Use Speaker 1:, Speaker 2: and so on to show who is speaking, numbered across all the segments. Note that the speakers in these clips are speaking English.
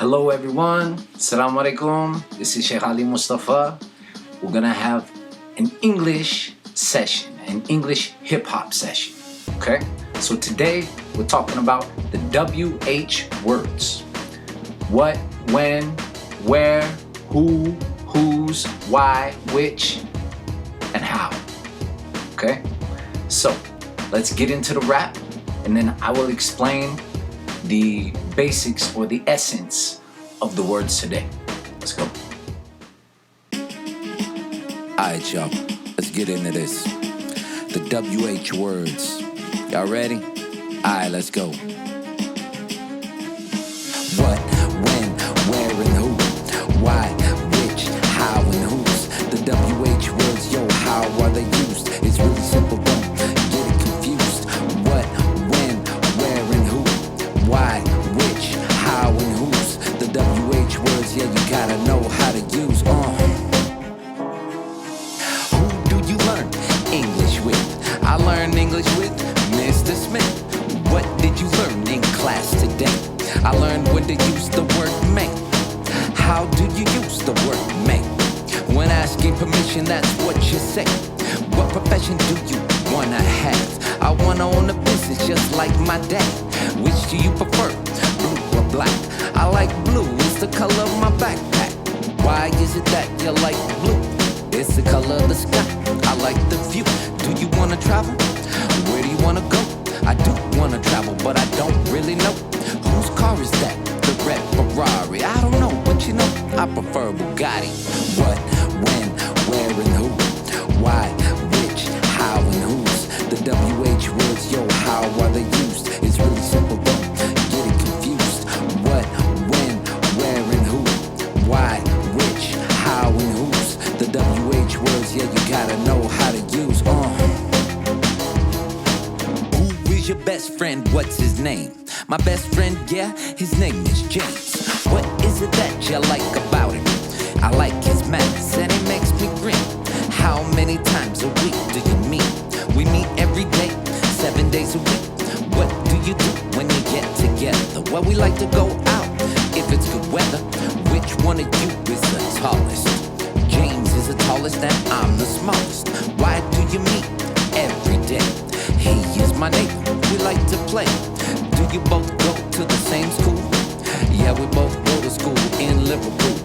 Speaker 1: Hello everyone, Assalamualaikum. This is Sheikh Ali Mustafa. We're gonna have an English session, an English hip-hop session, okay? So today we're talking about the WH words. What, when, where, who, whose, why, which, and how, okay? So let's get into the rap, and then I will explain the basics or the essence of the words today. Let's go.
Speaker 2: Alright, y'all, let's get into this. The WH words. Y'all ready? Alright, let's go. What, when, where, and who? Why, which, how, and whose? The WH words, yo, how are they used? It's really simple, don't get it confused. What, when, where, and who? Why, which, how, and whose? The WH words, yeah, you gotta know how to use. Who do you learn English with? I learned English with Mr. Smith. What did you learn in class today? I learned when to use the word may. How do you use the word may? When asking permission, that's what you say. What profession do you wanna have? I wanna own a business just like my dad. Which do you prefer, blue or black? I like blue, it's the color of my backpack. Why is it that you like blue? It's the color of the sky, I like the view. Do you wanna travel? Where do you wanna go? I do wanna travel, but I don't really know. Whose car is that? The red Ferrari. I don't know, but you know, I prefer Bugatti. What, when, where, and who? Why, which, how, and whose? The WH words, yo, how are they used? It's really simple, don't get it confused. What, when, where, and who? Why, which, how, and whose? The WH words, yeah, you gotta know how to use. Who is your best friend? What's his name? My best friend, yeah, his name is James. What is it that you like about him? I like his manners and it makes me grin. How many times a week do you meet? We meet every day, 7 days a week. What do you do when you get together? Well, we like to go out if it's good weather. Which one of you is the tallest? James is the tallest and I'm the smallest. Why do you meet every day? He is my neighbor, we like to play. Do you both go to the same school? Yeah, we both go to school in Liverpool.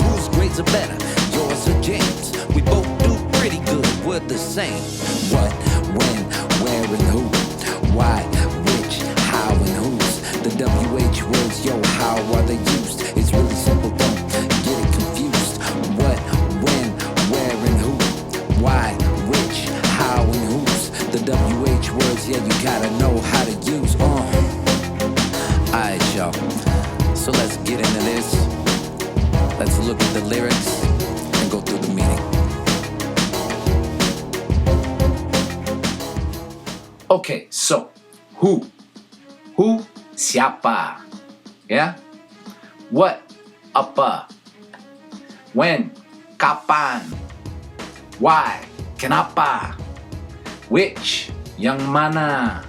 Speaker 2: Whose grades are better, yours or James? We both do pretty good, we're the same. What, when, where, and who? Why, which, how, and whose? The WH words, yo, how are they used? It's really simple, don't get it confused. What, when, where, and who? Why, which, how, and whose? The WH words, yeah, you gotta know how to use. Alright, y'all, so let's get into this. Let's look at the lyrics and go through the meaning.
Speaker 1: Okay, so who, siapa, yeah? What, apa? When, kapan? Why, kenapa? Which, yang mana?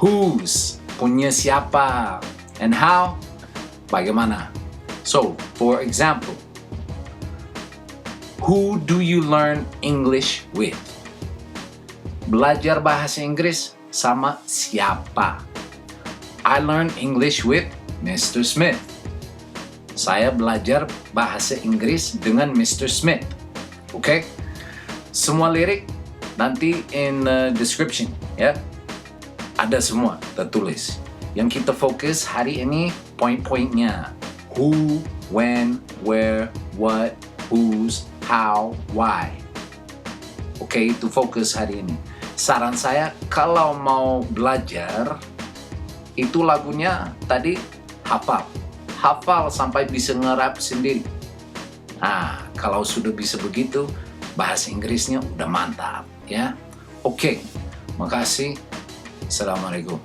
Speaker 1: Whose, punya siapa? And how, bagaimana? So, for example, who do you learn English with? Belajar bahasa Inggris sama siapa? I learn English with Mr. Smith. Saya belajar bahasa Inggris dengan Mr. Smith. Okay? Semua lirik nanti in the description, ya. Ada semua tertulis. Yang kita fokus hari ini poin-poinnya. Who, when, where, what, whose, how, why. Oke, itu fokus hari ini. Saran saya, kalau mau belajar, itu lagunya tadi hafal. Hafal sampai bisa nge-rap sendiri. Nah, kalau sudah bisa begitu, bahasa Inggrisnya udah mantap, ya. Oke, makasih. Assalamualaikum.